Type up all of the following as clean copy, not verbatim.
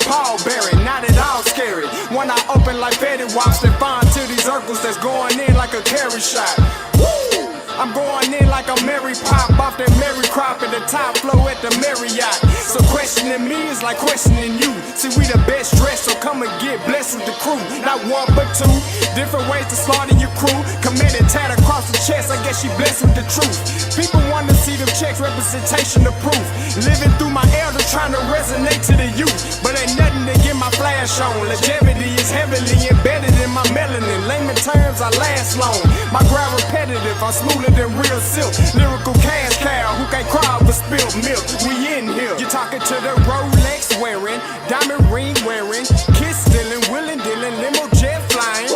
pallbearing, not at all scary. When I open like Betty Wops, they find to these circles that's going in like a carry shot. Woo! I'm going in like a Mary Pop off that Mary Crop at the top flow at the Marriott. So questioning me is like questioning you. See, we the best dressed, so come and get blessed with the crew. Not one but two, different ways to slaughter your crew. Committed tat across the chest, I guess she blessed with the truth. People want to see them checks, representation of proof. Living through my elders, trying to resonate to the youth. But ain't nothing to get my flash on. Longevity is heavily embedded in my melanin. Layman terms, I last long. My grind repetitive, I'm smoother than real silk. Lyrical cash cow who can't cry over spilled milk. We in here. You're talking to the Rolex wearing, diamond ring wearing, kiss stealing, willing dealing, limo jet flying.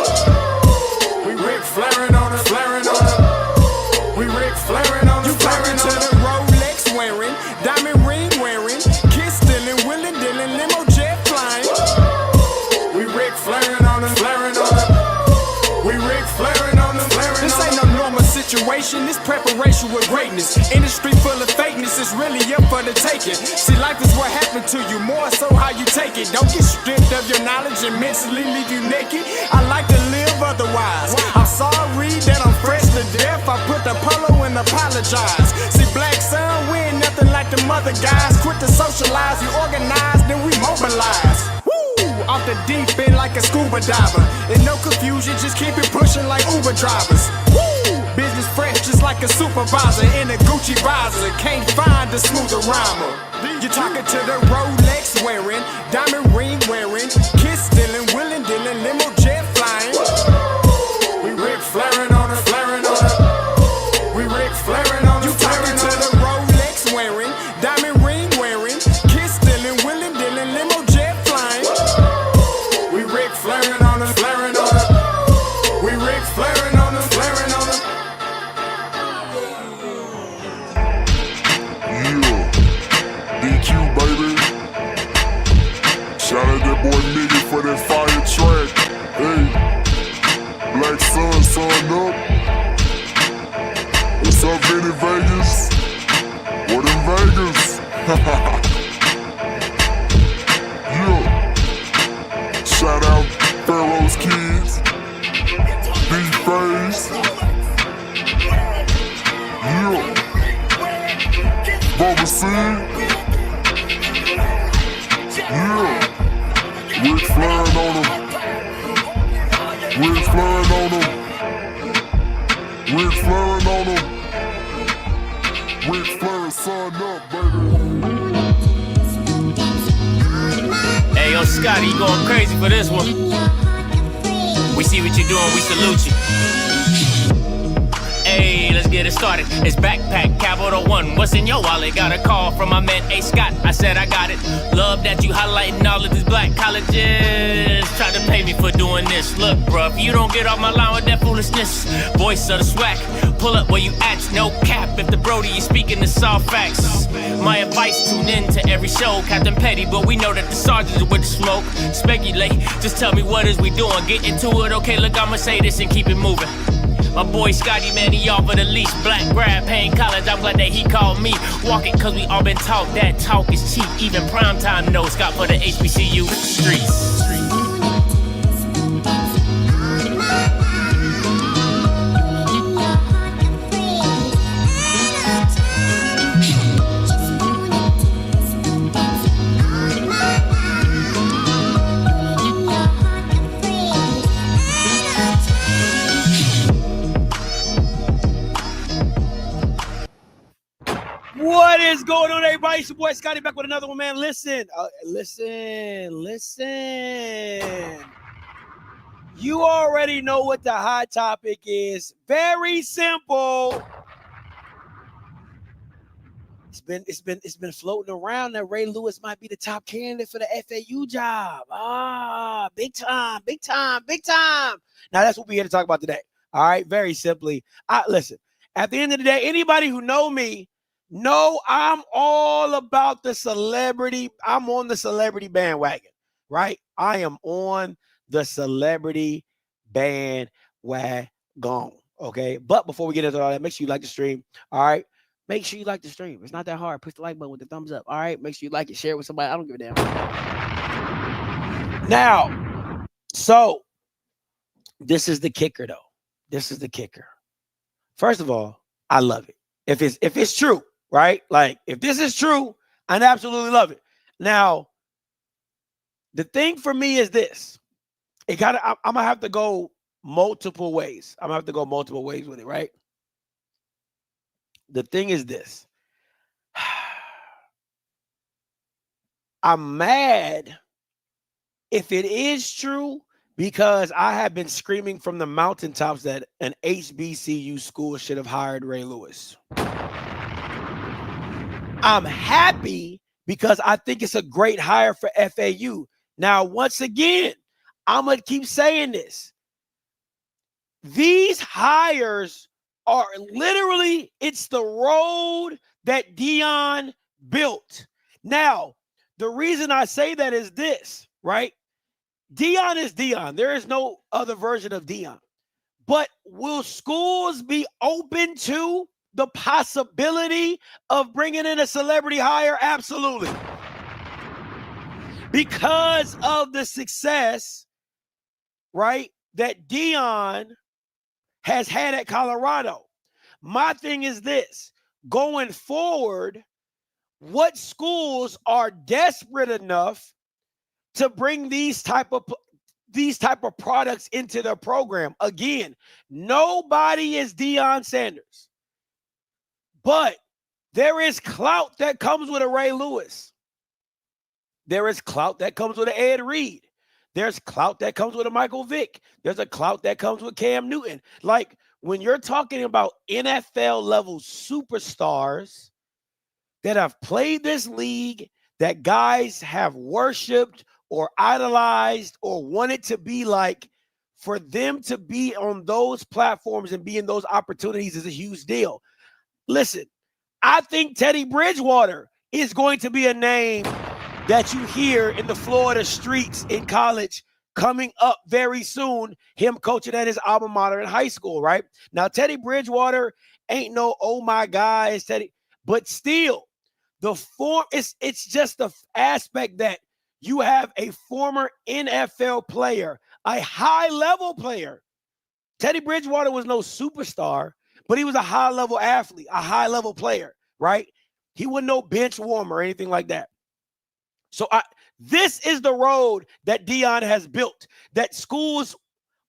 We Rick flaring on us, flaring on us. We Rick flaring on us, flaring on us. You talking to the Rolex wearing, diamond ring wearing, kiss stealing, willing dealing, limo jet flying. We Rick flaring on us, flaring on us. We Rick flaring on us, flaring on us. This ain't no normal situation, this preparation with greatness. Industry full of fakeness, it's really up for the taking. See, life is what happened to you, more so how you take it. Don't get stripped of your knowledge and mentally leave you naked. I like to live otherwise. I'm sorry that I'm fresh to death. I put the polo and apologize. See, black son, we ain't nothing like the mother guys. Quit to socialize, we organize, then we mobilize. Off the deep end like a scuba diver. And no confusion, just keep it pushing like Uber drivers. Woo! Business fresh just like a supervisor in a Gucci visor. Can't find a smoother rhymer. You're talking to the Rolex wearing, diamond ring wearing, kiss stealing, willing dealing, limo jet flying. We Rick flaring on us, flaring on us. We Rick flaring on us. You talking to the Rolex wearing, diamond ring wearing, kiss stealing, willing dealing, limo jet flying. We Rick flaring on us, flaring on us. We Rick flaring on us, flaring on us. Yeah, DQ baby. Shout out that boy Nigga for that fire track. Hey, Black Sun, sun up. What's up, Vinny Vegas? What in Vegas? Yeah. Shout out Pharaoh's Kids, D-Phase. Yeah. Bubba C. Yeah. Rick flaring on them. Rick flaring on them. Rick flaring on them. Rick flaring, sun up, baby. Hey, yo, Scotty, you going crazy for this one. We see what you're doing, we salute you. Hey, let's get it started. It's Backpack Capital One. What's in your wallet? Got a call from my man A. Scott. I said I got it. Love that you highlighting all of these black colleges. Try to pay me for doing this. Look, bruh, if you don't get off my line with that foolishness, voice of the swag, pull up where you at. No cap. If the Brody is speaking the soft facts. My advice, tune in to every show. Captain Petty, but we know that the sergeant is with the smoke. Speculate, just tell me what is we doing. Get into it, okay, look, I'ma say this and keep it moving. My boy Scotty, man, he off of the leash. Black grad, paying college, I'm glad that he called me. Walk it, cause we all been taught that talk is cheap. Even primetime knows Scott for the HBCU streets. What is going on, everybody? It's your boy Scotty back with another one, man. Listen. You already know what the hot topic is. Very simple. It's been floating around that Ray Lewis might be the top candidate for the FAU job. Big time. Now that's what we're here to talk about today. All right, very simply. Listen, at the end of the day, anybody who know me, no, I'm all about the celebrity. I'm on the celebrity bandwagon, right? I am on the celebrity bandwagon, okay? But before we get into all that, make sure you like the stream, all right? Make sure you like the stream. It's not that hard. Push the like button with the thumbs up, all right? Make sure you like it, share it with somebody. I don't give a damn. Now, so this is the kicker, though. This is the kicker. First of all, I love it. If it's true, right? Like, if this is true, I absolutely love it. Now, the thing for me is this. I'm gonna have to go multiple ways. I'm gonna have to go multiple ways with it, right? The thing is this. I'm mad if it is true, because I have been screaming from the mountaintops that an HBCU school should have hired Ray Lewis. I'm happy because I think it's a great hire for FAU. Now, once again, I'm going to keep saying this. These hires are literally, it's the road that Deion built. Now, the reason I say that is this, right? Deion is Deion. There is no other version of Deion. But will schools be open to the possibility of bringing in a celebrity hire? Absolutely. Because of the success, right, that Deion has had at Colorado. My thing is this. Going forward, what schools are desperate enough to bring these type of products into their program? Again, nobody is Deion Sanders, but there is clout that comes with a Ray Lewis. There is clout that comes with an Ed Reed. There's clout that comes with a Michael Vick. There's a clout that comes with Cam Newton. Like, when you're talking about NFL level superstars that have played this league, that guys have worshiped or idolized or wanted to be like, for them to be on those platforms and be in those opportunities is a huge deal. Listen, I think Teddy Bridgewater is going to be a name that you hear in the Florida streets in college coming up very soon, him coaching at his alma mater in high school, right? Now, Teddy Bridgewater ain't no, oh my God, it's Teddy, but still, the form, it's just the aspect that you have a former NFL player, a high-level player. Teddy Bridgewater was no superstar, but he was a high-level athlete, a high-level player, right? He wasn't no bench warmer or anything like that. So this is the road that Deion has built, that schools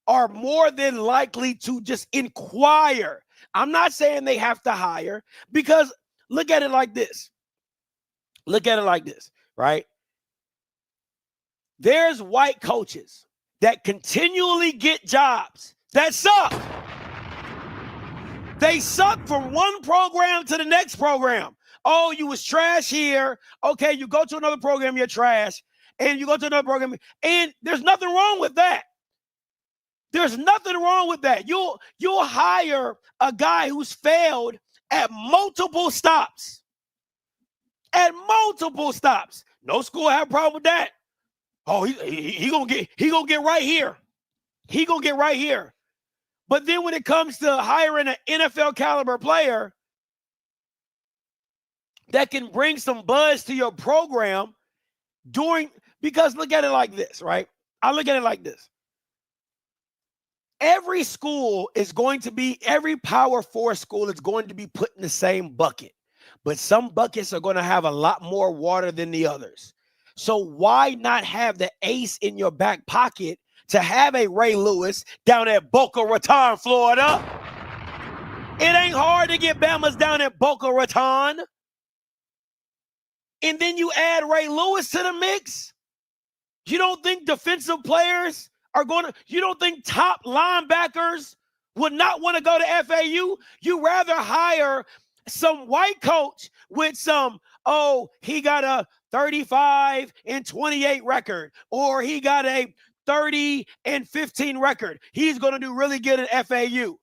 are more than likely to just inquire. I'm not saying they have to hire, because look at it like this. Look at it like this, right? There's white coaches that continually get jobs that suck. They suck from one program to the next program. Oh, you was trash here. Okay, you go to another program, you're trash. And you go to another program, and there's nothing wrong with that. There's nothing wrong with that. You'll hire a guy who's failed at multiple stops. At multiple stops. No school have a problem with that. Oh, he gonna get right here. He gonna get right here. But then when it comes to hiring an NFL caliber player that can bring some buzz to your program because look at it like this, right? I look at it like this. Every school is going to be, every Power 4 school is going to be put in the same bucket. But some buckets are going to have a lot more water than the others. So why not have the ace in your back pocket to have a Ray Lewis down at Boca Raton, Florida? It ain't hard to get Bama's down at Boca Raton. And then you add Ray Lewis to the mix. You don't think defensive players are going to, you don't think top linebackers would not want to go to FAU? You rather hire some white coach with some, oh, he got a 35-28 record, or he got a 30-15 record. He's going to do really good at FAU.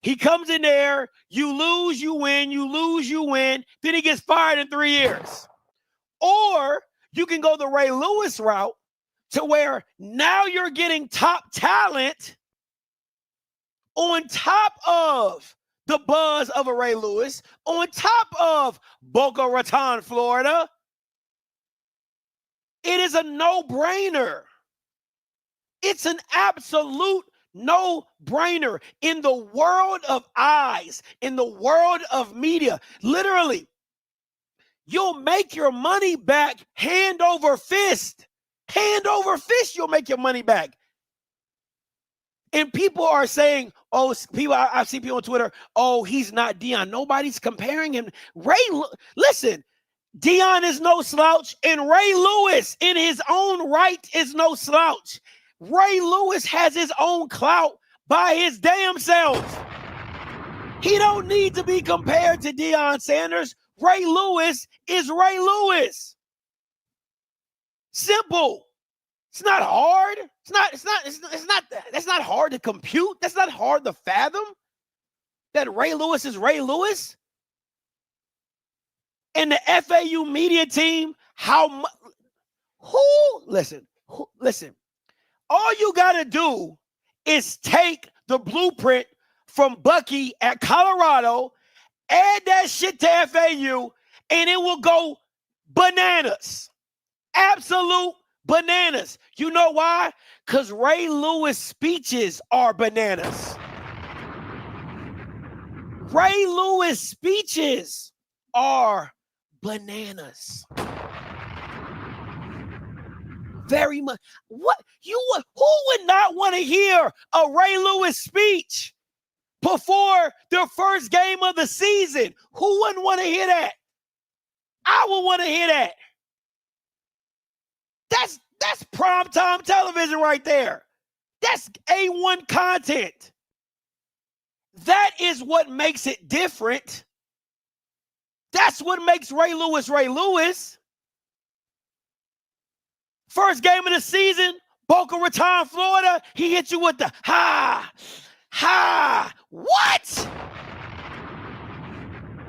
He comes in there, you lose, you win, you lose, you win. Then he gets fired in 3 years. Or you can go the Ray Lewis route to where now you're getting top talent on top of the buzz of a Ray Lewis, on top of Boca Raton, Florida. It is a no-brainer. It's an absolute no-brainer in the world of eyes, in the world of media. Literally, you'll make your money back hand over fist. Hand over fist, you'll make your money back. And people are saying, oh, people, I've seen people on Twitter, oh, he's not Deion. Nobody's comparing him. Listen, Deion is no slouch, and Ray Lewis in his own right is no slouch. Ray Lewis has his own clout by his damn self. He don't need to be compared to Deion Sanders. Ray Lewis is Ray Lewis. Simple. It's not hard. That's not hard to compute. That's not hard to fathom that Ray Lewis is Ray Lewis. And the FAU media team, listen. All you got to do is take the blueprint from Bucky at Colorado, add that shit to FAU, and it will go bananas. Absolute bananas. You know why? Because Ray Lewis speeches are bananas. Ray Lewis speeches are bananas. Very much. Who would not want to hear a Ray Lewis speech before the first game of the season? Who wouldn't want to hear that? I would want to hear that. That's primetime television right there. That's A1 content. That is what makes it different. That's what makes Ray Lewis Ray Lewis. First game of the season, Boca Raton, Florida, he hit you with the What?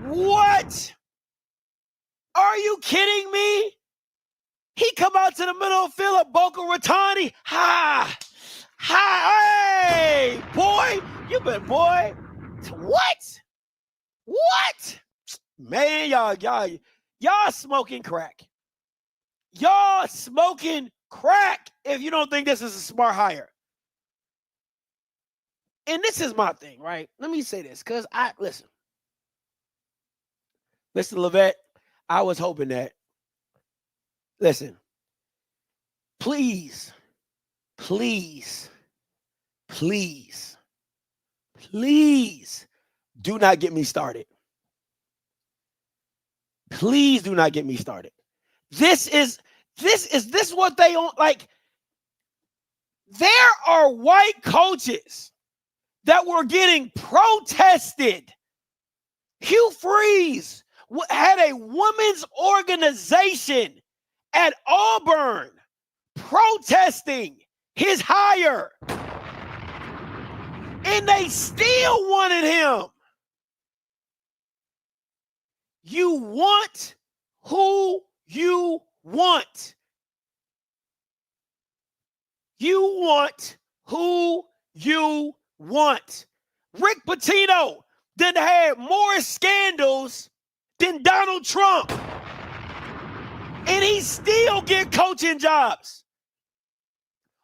What? Are you kidding me? He come out to the middle of the field at Boca Raton, hey, boy, boy. What? Man, y'all smoking crack. Y'all smoking crack if you don't think this is a smart hire. And this is my thing, right? Let me say this, because listen, Mr. Levette, I was hoping that, listen, please do not get me started. Please do not get me started. This is what they want. Like, there are white coaches that were getting protested. Hugh Freeze had a women's organization at Auburn protesting his hire, and they still wanted him. You want who you want. You want who you want. Rick Pitino then had more scandals than Donald Trump, and he still get coaching jobs.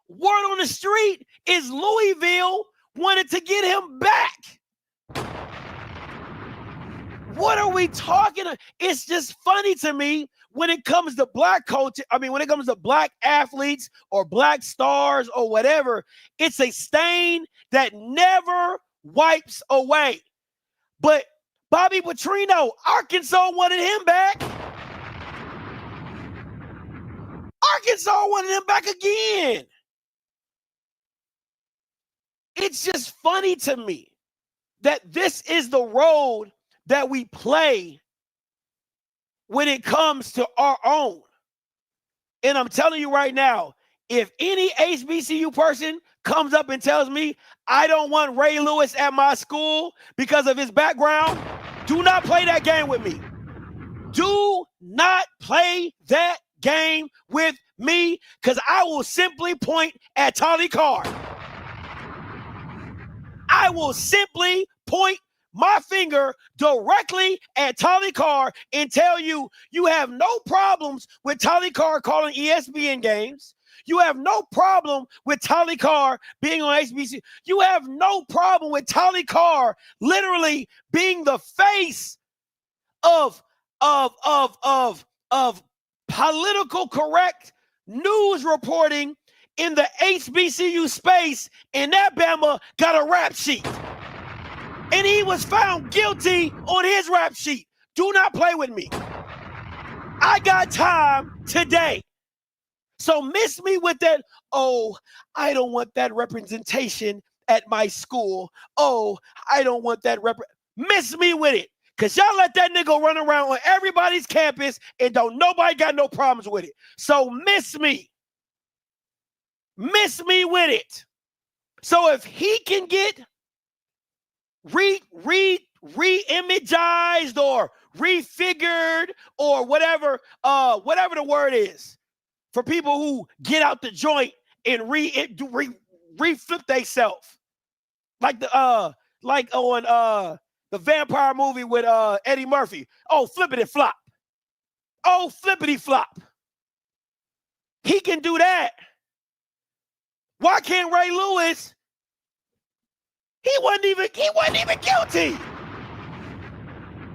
Word on the street is Louisville wanted to get him back. What are we talking about? It's just funny to me when it comes to black coaches. I mean, when it comes to black athletes or black stars or whatever, it's a stain that never wipes away. But Bobby Petrino, Arkansas wanted him back. Arkansas wanted him back again. It's just funny to me that this is the road that we play when it comes to our own. And I'm telling you right now, if any HBCU person comes up and tells me I don't want Ray Lewis at my school because of his background, do not play that game with me. Do not play that game with me, because I will simply point at Tolly Carr. I will simply point my finger directly at Tolly Carr and tell you, you have no problems with Tolly Carr calling ESPN games. You have no problem with Tali Carr being on HBCU. You have no problem with Tali Carr literally being the face of political correct news reporting in the HBCU space, and that Bama got a rap sheet. And he was found guilty on his rap sheet. Do not play with me. I got time today. So miss me with that, oh, I don't want that representation at my school. Oh, I don't want that miss me with it. Because y'all let that nigga run around on everybody's campus and don't nobody got no problems with it. So miss me. Miss me with it. So if he can get re-imagized or refigured or whatever the word is for people who get out the joint and reflip themselves, like on the vampire movie with Eddie Murphy. Oh, flippity flop. Oh, flippity flop. He can do that. Why can't Ray Lewis? He wasn't even guilty.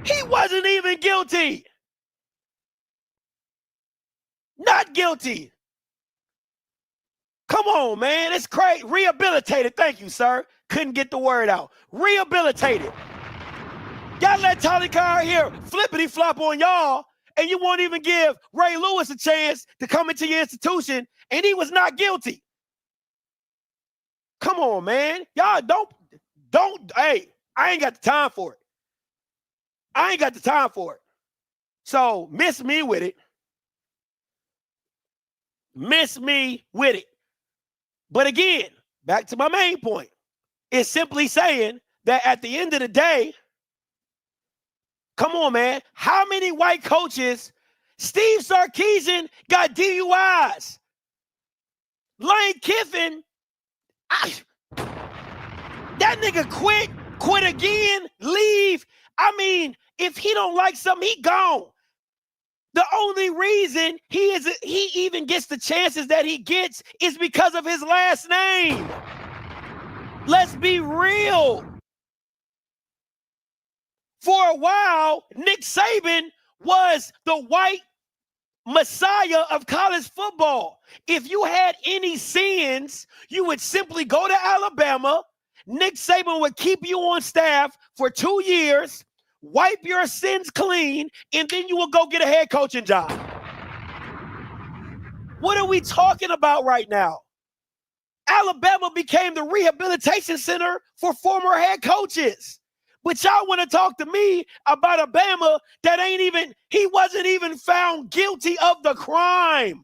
He wasn't even guilty. Not guilty. Come on, man. It's crazy. Rehabilitated. Thank you, sir. Couldn't get the word out. Rehabilitated. Y'all let Tali Carr here flippity flop on y'all, and you won't even give Ray Lewis a chance to come into your institution, and he was not guilty. Come on, man. Y'all don't, hey, I ain't got the time for it. I ain't got the time for it. So miss me with it. Miss me with it. But again, back to my main point. It's simply saying that at the end of the day, come on, man, how many white coaches? Steve Sarkisian got DUIs. Lane Kiffin, that nigga quit again, leave. I mean, if he don't like something, he gone. The only reason he even gets the chances that he gets is because of his last name. Let's be real. For a while, Nick Saban was the white messiah of college football. If you had any sins, you would simply go to Alabama. Nick Saban would keep you on staff for 2 years, wipe your sins clean, and then you will go get a head coaching job. What are we talking about right now? Alabama became the rehabilitation center for former head coaches. But y'all want to talk to me about a Bama that he wasn't even found guilty of the crime.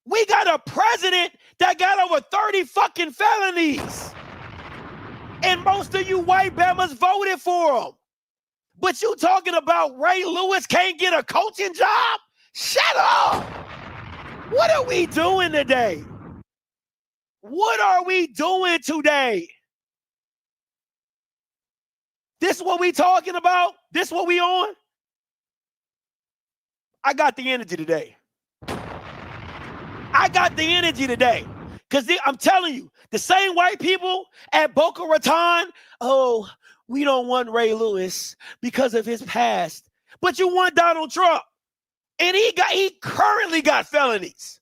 We got a president that got over 30 fucking felonies. And most of you white Bamas voted for him. But you talking about Ray Lewis can't get a coaching job? Shut up. What are we doing today? What are we doing today? This is what we talking about? This is what we on? I got the energy today. I got the energy today. Because I'm telling you, the same white people at Boca Raton, oh, we don't want Ray Lewis because of his past. But you want Donald Trump. And he currently got felonies.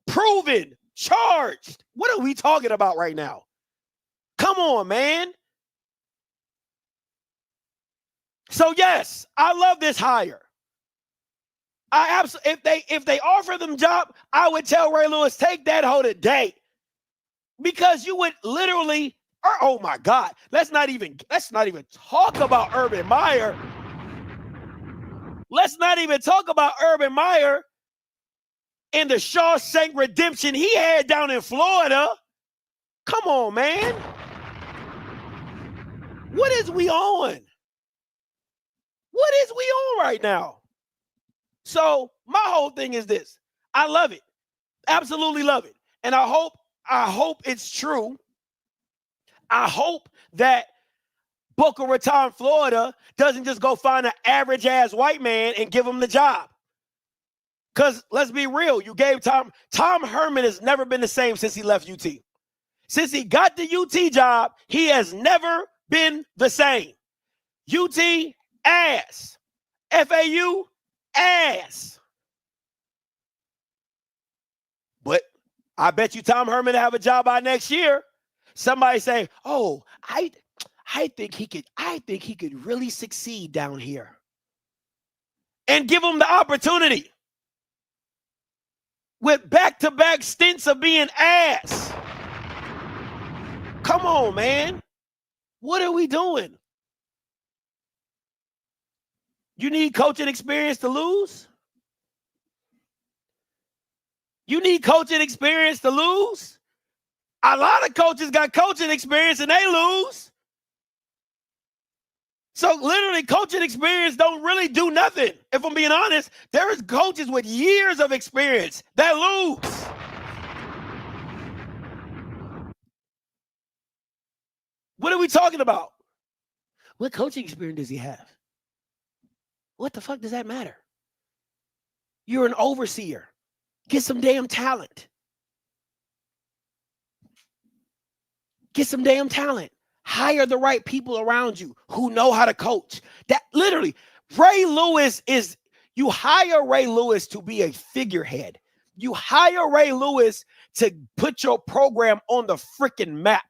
Proven, charged. What are we talking about right now? Come on, man. So yes, I love this hire. I absolutely, if they offer them job, I would tell Ray Lewis, take that hoe today. Because you would literally, oh my God, let's not even talk about Urban Meyer. Let's not even talk about Urban Meyer and the Shawshank Redemption he had down in Florida. Come on, man. What is we on? What is we on right now? So my whole thing is this. I love it. Absolutely love it. And I hope it's true. I hope that Boca Raton, Florida doesn't just go find an average ass white man and give him the job. Because let's be real, you gave Tom Herman has never been the same since he left UT. Since he got the UT job, he has never been the same. UT, ass. FAU, ass. But I bet you Tom Herman will have a job by next year. Somebody say, oh, I think he could really succeed down here. And give him the opportunity. With back-to-back stints of being ass. Come on, man. What are we doing? You need coaching experience to lose? You need coaching experience to lose? A lot of coaches got coaching experience and they lose. So literally coaching experience don't really do nothing. If I'm being honest, there is coaches with years of experience that lose. What are we talking about? What coaching experience does he have? What the fuck does that matter? You're an overseer. Get some damn talent. Get some damn talent. Hire the right people around you who know how to coach. That literally, Ray Lewis is, you hire Ray Lewis to be a figurehead. You hire Ray Lewis to put your program on the freaking map.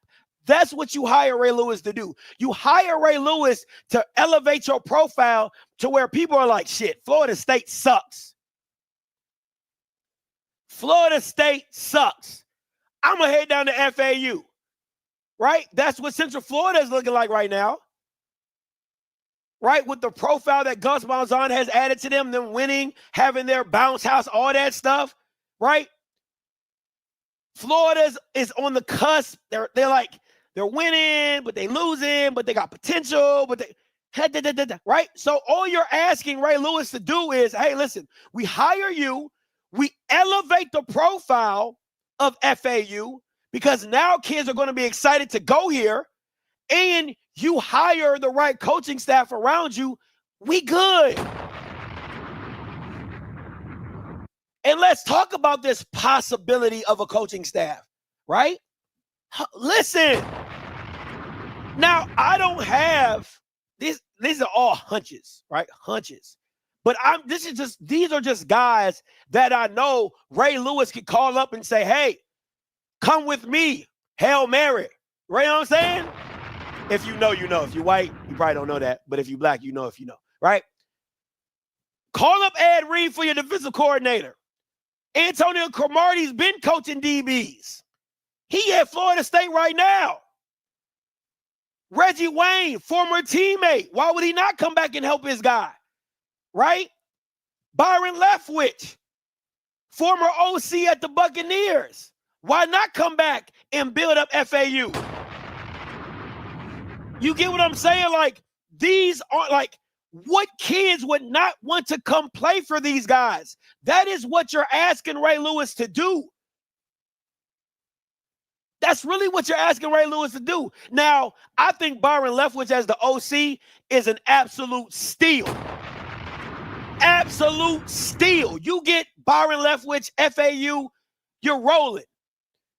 That's what you hire Ray Lewis to do. You hire Ray Lewis to elevate your profile to where people are like, shit, Florida State sucks. Florida State sucks. I'm going to head down to FAU. Right? That's what Central Florida is looking like right now. Right? With the profile that Gus Malzahn has added to them winning, having their bounce house, all that stuff. Right? Florida is on the cusp. They're winning, but they losing, but they got potential, but they right? So all you're asking Ray Lewis to do is, hey, listen, we hire you, we elevate the profile of FAU because now kids are going to be excited to go here, and you hire the right coaching staff around you, we good. And let's talk about this possibility of a coaching staff, right? Listen. Now, I don't have this. These are all hunches, right? Hunches. But these are just guys that I know Ray Lewis could call up and say, hey, come with me. Hail Mary. Right? You know what I'm saying? If you know, you know. If you're white, you probably don't know that. But if you're black, you know if you know. Right? Call up Ed Reed for your defensive coordinator. Antonio Cromartie's been coaching DBs. He at Florida State right now. Reggie Wayne, former teammate. Why would he not come back and help his guy? Right? Byron Leftwich, former OC at the Buccaneers. Why not come back and build up FAU? You get what I'm saying? Like, these are like, what kids would not want to come play for these guys? That is what you're asking Ray Lewis to do. That's really what you're asking Ray Lewis to do. Now, I think Byron Leftwich as the OC is an absolute steal. Absolute steal. You get Byron Leftwich, FAU, you're rolling.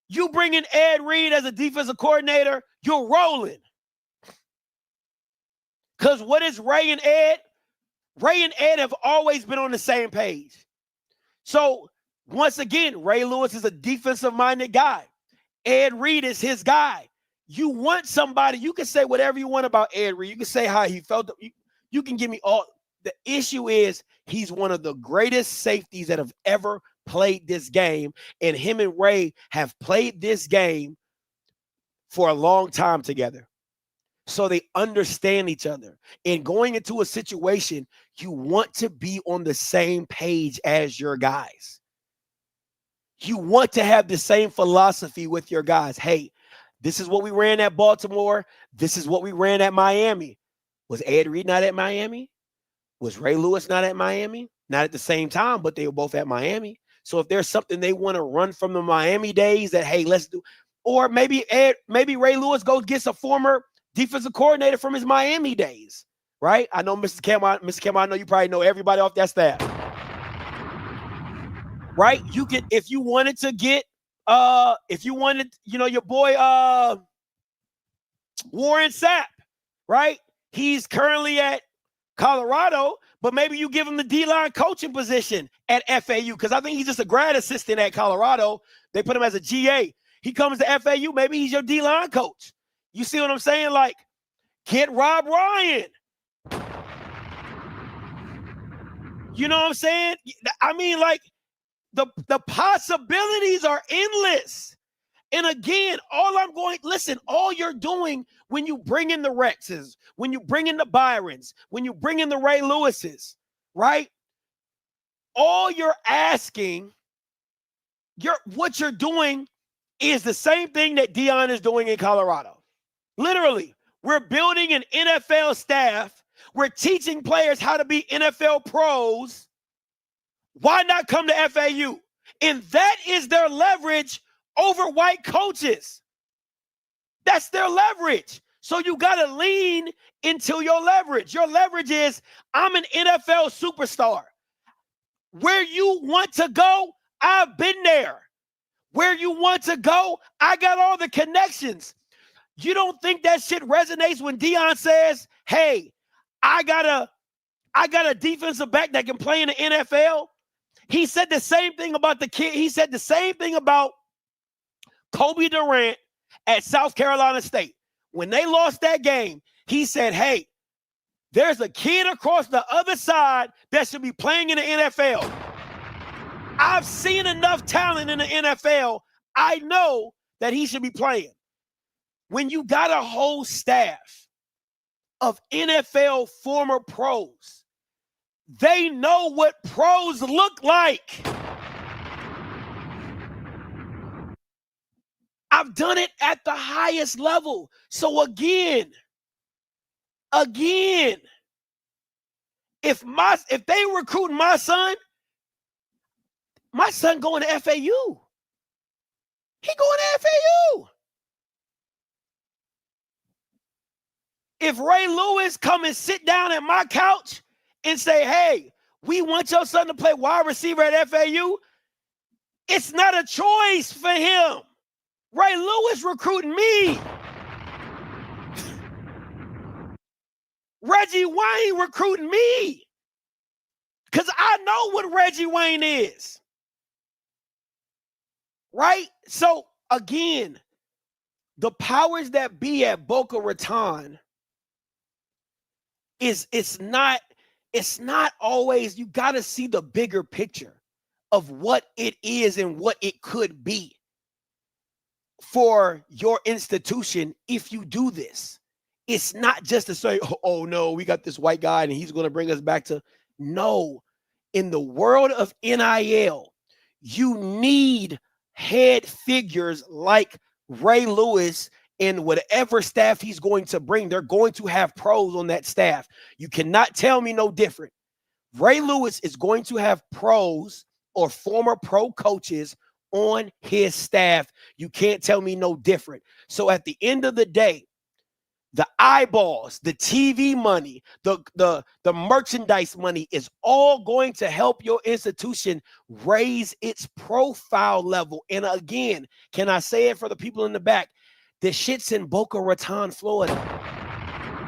You bring in Ed Reed as a defensive coordinator, you're rolling. Because what is Ray and Ed? Ray and Ed have always been on the same page. So, once again, Ray Lewis is a defensive-minded guy. Ed Reed is his guy. You want somebody, you can say whatever you want about Ed Reed. You can say how he felt. You can give me all. The issue is he's one of the greatest safeties that have ever played this game. And him and Ray have played this game for a long time together. So they understand each other. And going into a situation, you want to be on the same page as your guys. You want to have the same philosophy with your guys. Hey, this is what we ran at Baltimore. This is what we ran at Miami. Was Ed Reed not at Miami? Was Ray Lewis not at Miami? Not at the same time, but they were both at Miami. So if there's something they want to run from the Miami days that, hey, let's do, or maybe Ray Lewis goes gets a former defensive coordinator from his Miami days, right? I know Mr. Cameron, I know you probably know everybody off that staff. right? You could, if you wanted to get, if you wanted, your boy Warren Sapp, right? He's currently at Colorado, but maybe you give him the D-line coaching position at FAU, because I think he's just a grad assistant at Colorado. They put him as a GA. He comes to FAU, maybe he's your D-line coach. You see what I'm saying? Like, get Rob Ryan. You know what I'm saying? I mean, like, the possibilities are endless. And again, all you're doing when you bring in the Rexes, when you bring in the Byrons, when you bring in the Ray Lewises, right? All you're asking, what you're doing is the same thing that Deion is doing in Colorado. Literally, we're building an NFL staff. We're teaching players how to be NFL pros. Why not come to FAU? And that is their leverage over white coaches. That's their leverage. So you got to lean into your leverage. Your leverage is, I'm an NFL superstar. Where you want to go, I've been there. Where you want to go, I got all the connections. You don't think that shit resonates when Deion says, hey, I got a defensive back that can play in the NFL? He said the same thing about the kid. He said the same thing about Kobe Durant at South Carolina State. When they lost that game, he said, hey, there's a kid across the other side that should be playing in the NFL. I've seen enough talent in the NFL. I know that he should be playing. When you got a whole staff of NFL former pros, they know what pros look like. I've done it at the highest level. So again, if they recruiting my son going to FAU. He going to FAU. If Ray Lewis come and sit down at my couch and say, hey, we want your son to play wide receiver at FAU, it's not a choice for him. Ray Lewis recruiting me. Reggie Wayne recruiting me. Because I know what Reggie Wayne is. Right? So, again, the powers that be at Boca Raton it's not always, you got to see the bigger picture of what it is and what it could be for your institution if you do this. It's not just to say, oh no, we got this white guy and he's going to bring us back to, no. In the world of NIL, you need head figures like Ray Lewis and whatever staff he's going to bring. They're going to have pros on that staff. You cannot tell me no different. Ray Lewis is going to have pros or former pro coaches on his staff. You can't tell me no different. So at the end of the day, the eyeballs, the TV money, the merchandise money is all going to help your institution raise its profile level. And again, can I say it for the people in the back? The shit's in Boca Raton, Florida.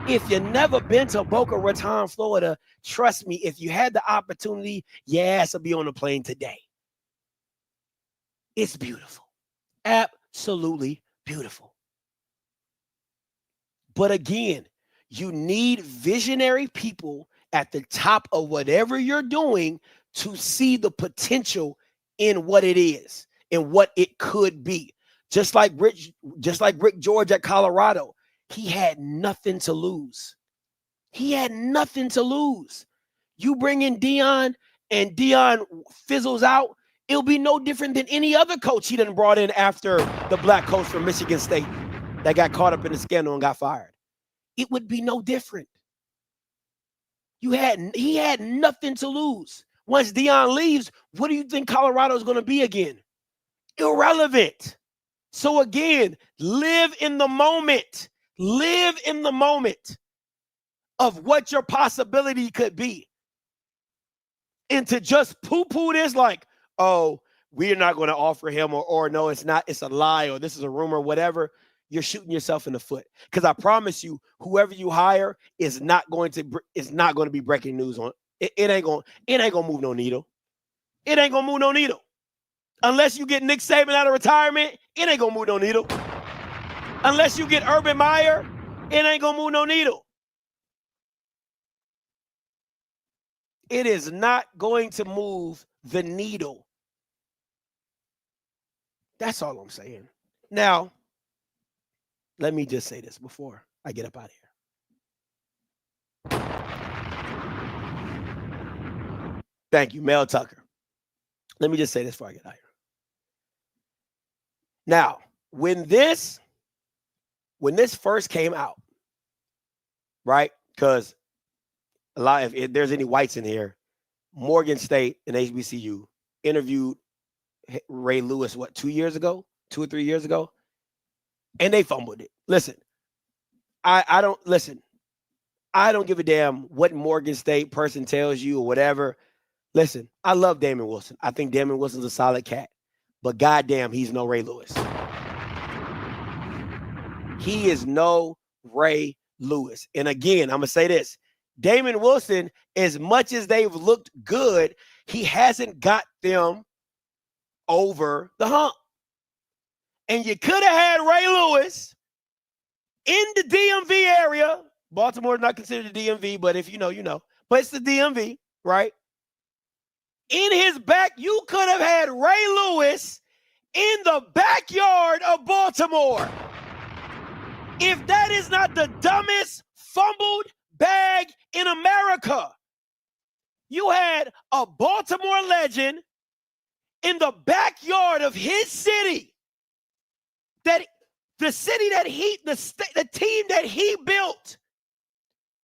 If you've never been to Boca Raton, Florida, trust me, if you had the opportunity, your ass will be on a plane today. It's beautiful. Absolutely beautiful. But again, you need visionary people at the top of whatever you're doing to see the potential in what it is and what it could be. Just like Rick George at Colorado, he had nothing to lose. He had nothing to lose. You bring in Deion and Deion fizzles out, it'll be no different than any other coach he done brought in after the black coach from Michigan State that got caught up in the scandal and got fired. It would be no different. He had nothing to lose. Once Deion leaves, what do you think Colorado is going to be again? Irrelevant. So again, live in the moment. Live in the moment of what your possibility could be. And to just poo-poo this like, oh, we're not going to offer him, or no, it's not, it's a lie, or this is a rumor, whatever, you're shooting yourself in the foot. Because I promise you, whoever you hire is not going to be breaking news on it. It ain't gonna move no needle. It ain't gonna move no needle. Unless you get Nick Saban out of retirement, it ain't gonna move no needle. Unless you get Urban Meyer, it ain't gonna move no needle. It is not going to move the needle. That's all I'm saying. Now, let me just say this before I get up out of here. Thank you, Mel Tucker. Let me just say this before I get out of here. Now, when this first came out, right? Because a lot, if there's any whites in here, Morgan State and HBCU interviewed Ray Lewis, 2 years ago, 2 or 3 years ago, and they fumbled it. Listen, I don't give a damn what Morgan State person tells you or whatever. Listen, I love Damon Wilson. I think Damon Wilson's a solid cat, but goddamn, he's no Ray Lewis. He is no Ray Lewis. And again, I'm gonna say this. Damon Wilson, as much as they've looked good, he hasn't got them over the hump. And you could have had Ray Lewis in the DMV area. Baltimore is not considered the DMV, but if you know, you know. But it's the DMV, right? In his back, you could have had Ray Lewis in the backyard of Baltimore. If that is not the dumbest fumbled bag in America, you had a Baltimore legend in the backyard of his city, that the city that the team that he built.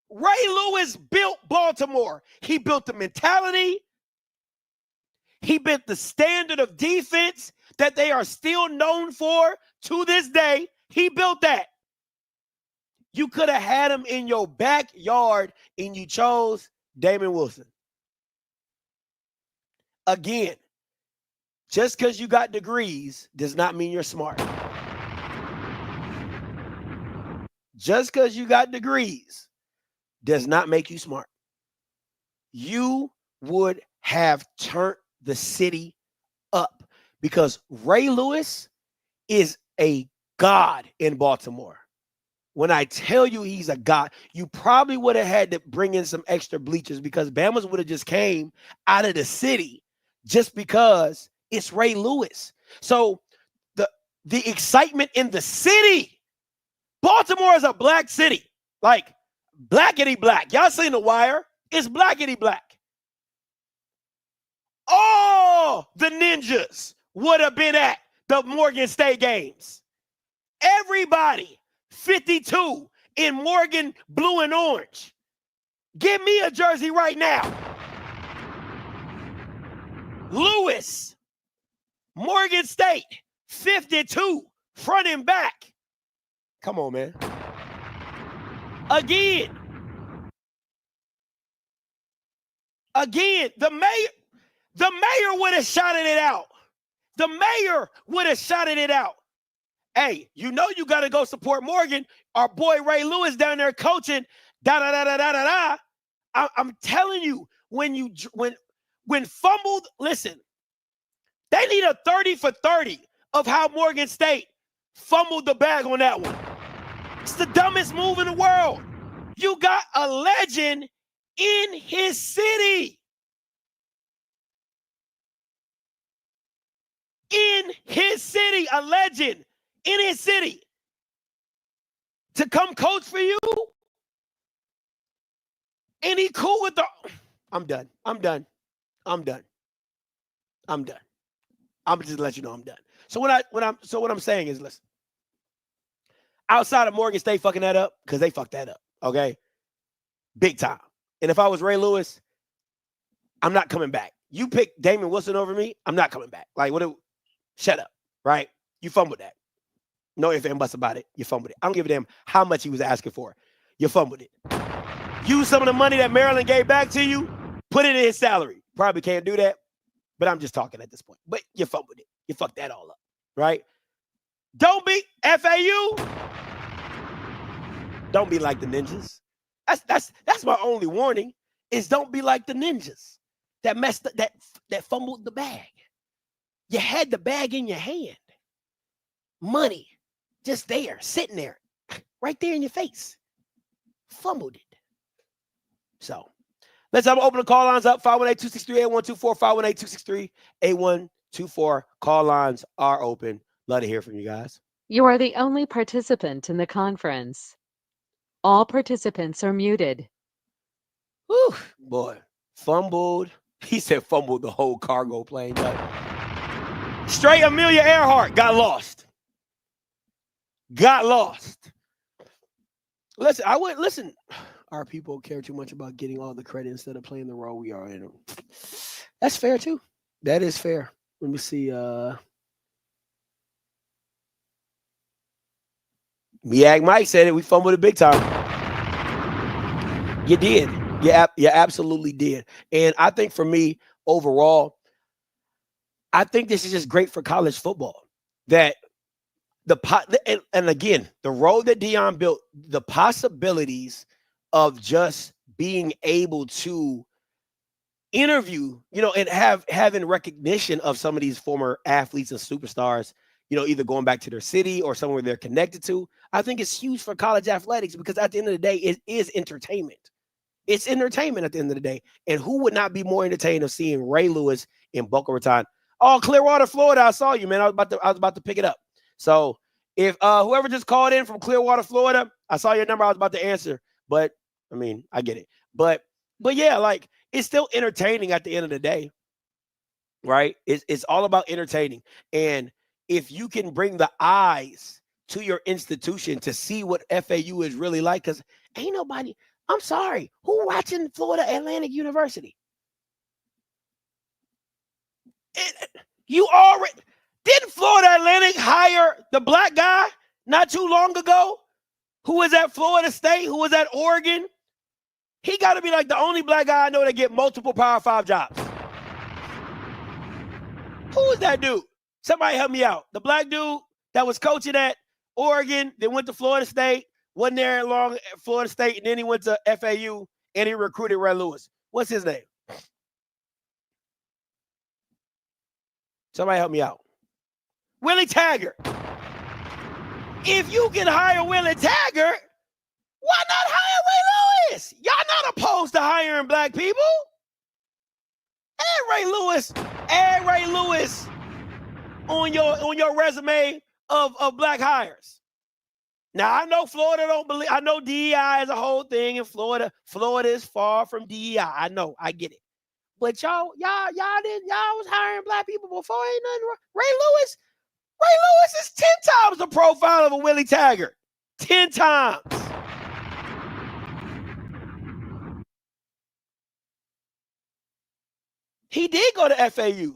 Ray Lewis built Baltimore. He built the mentality. He built the standard of defense that they are still known for to this day. He built that. You could have had him in your backyard, and you chose Damon Wilson. Again, just because you got degrees does not mean you're smart. Just because you got degrees does not make you smart. You would have turned the city up, because Ray Lewis is a god in Baltimore. When I tell you he's a god, you probably would have had to bring in some extra bleachers, because Bama's would have just came out of the city just because it's Ray Lewis. So the excitement in the city, Baltimore is a black city, like blackity black. Y'all seen The Wire? It's blackity black. All the ninjas would have been at the Morgan State games. Everybody. 52 in Morgan blue and orange. Give me a jersey right now. Lewis, Morgan State, 52, front and back. Come on, man. Again, the mayor would have shouted it out. The mayor would have shouted it out. Hey, you know you got to go support Morgan. Our boy Ray Lewis down there coaching. I'm telling you, when fumbled, listen, they need a 30 for 30 of how Morgan State fumbled the bag on that one. It's the dumbest move in the world. You got a legend in his city. In his city, a legend. In his city, to come coach for you, and he cool with the. I'm done. I'm just let you know I'm done. So what I'm saying is, listen. Outside of Morgan State fucking that up, because they fucked that up, okay, big time. And if I was Ray Lewis, I'm not coming back. You pick Damon Wilson over me, I'm not coming back. Like what? Shut up, right? You fumbled that. No ifs and buts about it. You fumbled it. I don't give a damn how much he was asking for. You fumbled it. Use some of the money that Maryland gave back to you, put it in his salary. Probably can't do that. But I'm just talking at this point. But you fumbled it. You fucked that all up, right? Don't be FAU. Don't be like the ninjas. That's my only warning. Is don't be like the ninjas that messed up, that fumbled the bag. You had the bag in your hand. Money just there, sitting there, right there in your face. Fumbled it. So let's open the call lines up. 518-263-8124, 518-263-8124. Call lines are open. Love to hear from you guys. You are the only participant in the conference. All participants are muted. Whew, boy, fumbled. He said fumbled the whole cargo plane. Straight Amelia Earhart got lost. Got lost. Listen. Our people care too much about getting all the credit instead of playing the role we are in. That's fair too. That is fair. Let me see. Miag Mike said it. We fumbled it big time. You did. You absolutely did. And I think for me, overall, I think this is just great for college football. That and again, the road that Deion built, the possibilities of just being able to interview, and having recognition of some of these former athletes and superstars, either going back to their city or somewhere they're connected to. I think it's huge for college athletics because at the end of the day, it is entertainment. It's entertainment at the end of the day. And who would not be more entertained of seeing Ray Lewis in Boca Raton? Oh, Clearwater, Florida. I saw you, man. I was about to pick it up. So if whoever just called in from Clearwater, Florida, I saw your number. I was about to answer. But I mean, I get it. But yeah, like it's still entertaining at the end of the day. Right? It's all about entertaining. And if you can bring the eyes to your institution to see what FAU is really like, because ain't nobody, I'm sorry, who watching Florida Atlantic University? Didn't Florida Atlantic hire the black guy not too long ago who was at Florida State, who was at Oregon? He got to be like the only black guy I know that get multiple Power 5 jobs. Who is that dude? Somebody help me out. The black dude that was coaching at Oregon, then went to Florida State, wasn't there long at Florida State, and then he went to FAU, and he recruited Ray Lewis. What's his name? Somebody help me out. Willie Taggart. If you can hire Willie Taggart, why not hire Ray Lewis? Y'all not opposed to hiring black people. Add Ray Lewis on your resume of black hires. Now I know Florida don't believe. I know DEI is a whole thing in Florida. Florida is far from DEI. I know. I get it. But y'all was hiring black people before. Ain't nothing wrong. Ray Lewis is 10 times the profile of a Willie Taggart. 10 times. He did go to FAU.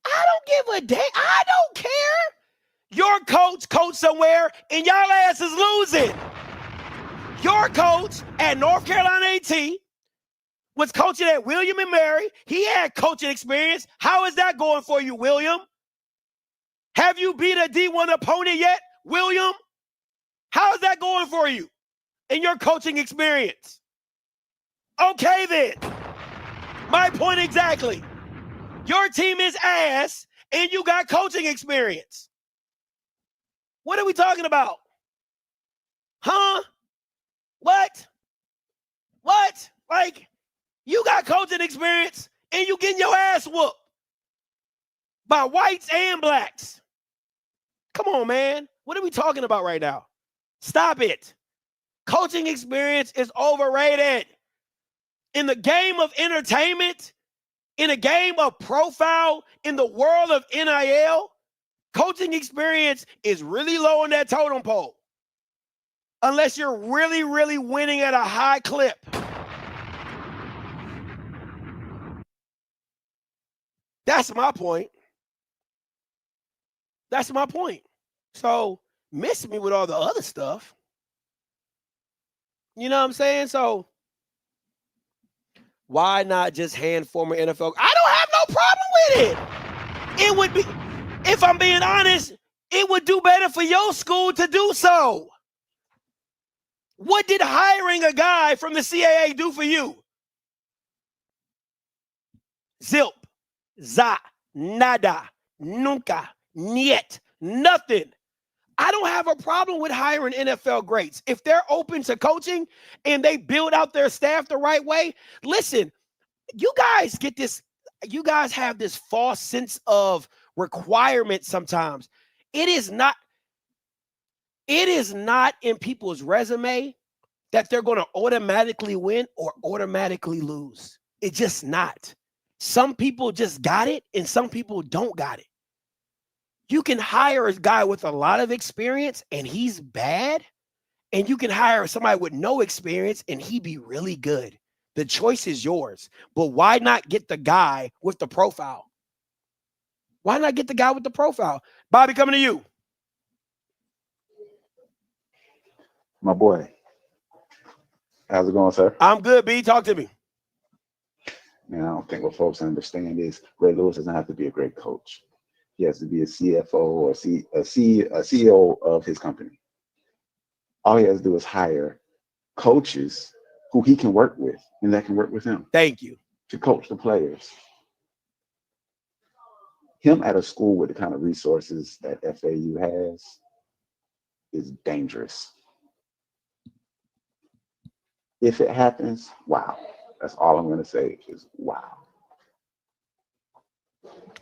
I don't give a damn. I don't care. Your coach somewhere and y'all ass is losing. Your coach at North Carolina A&T was coaching at William & Mary. He had coaching experience. How is that going for you, William? Have you beat a D1 opponent yet, William? How is that going for you in your coaching experience? Okay, then. My point exactly. Your team is ass, and you got coaching experience. What are we talking about? Huh? What? Like, you got coaching experience, and you getting your ass whooped by whites and blacks. Come on, man. What are we talking about right now? Stop it. Coaching experience is overrated. In the game of entertainment, in a game of profile, in the world of NIL, coaching experience is really low on that totem pole. Unless you're really, really winning at a high clip. That's my point. That's my point. So miss me with all the other stuff. You know what I'm saying? So Why not just hand former NFL? I don't have no problem with it. It would be, if I'm being honest, it would do better for your school to do so. What did hiring a guy from the CAA do for you? Zilp, za, nada, nunca, niet, nothing. I don't have a problem with hiring NFL greats. If they're open to coaching and they build out their staff the right way, listen, you guys get this, you guys have this false sense of requirement sometimes. It is not in people's resume that they're going to automatically win or automatically lose. It's just not. Some people just got it and some people don't got it. You can hire a guy with a lot of experience and he's bad, and you can hire somebody with no experience and he be really good. The choice is yours. But why not get the guy with the profile? Why not get the guy with the profile? Bobby, coming to you. My boy. How's it going, sir? I'm good, B. Talk to me. Man, I don't think what folks understand is Ray Lewis doesn't have to be a great coach. He has to be a CFO or a CEO of his company. All he has to do is hire coaches who he can work with and that can work with him. Thank you. To coach the players. Him at a school with the kind of resources that FAU has is dangerous. If it happens, wow. That's all I'm going to say is wow.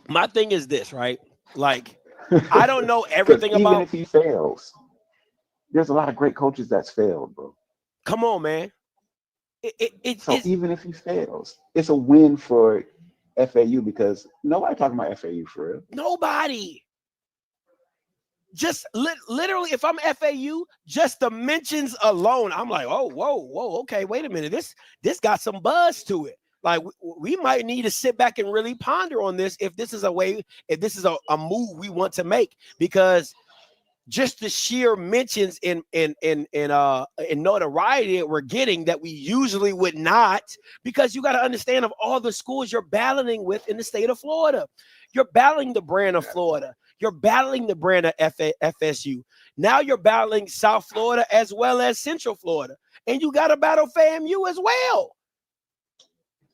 My thing is this, right? Like, I don't know everything even about. Even if he fails, there's a lot of great coaches that's failed, bro. Come on, man. Even if he fails, it's a win for FAU because nobody talking about FAU for real. Nobody. Just literally, if I'm FAU, just the mentions alone, I'm like, oh, whoa, okay, wait a minute. This got some buzz to it. Like, we might need to sit back and really ponder on this if this is a way, if this is a move we want to make, because just the sheer mentions in notoriety that we're getting that we usually would not, because you got to understand of all the schools you're battling with in the state of Florida. You're battling the brand of Florida. You're battling the brand of FSU. Now you're battling South Florida as well as Central Florida. And you got to battle FAMU as well.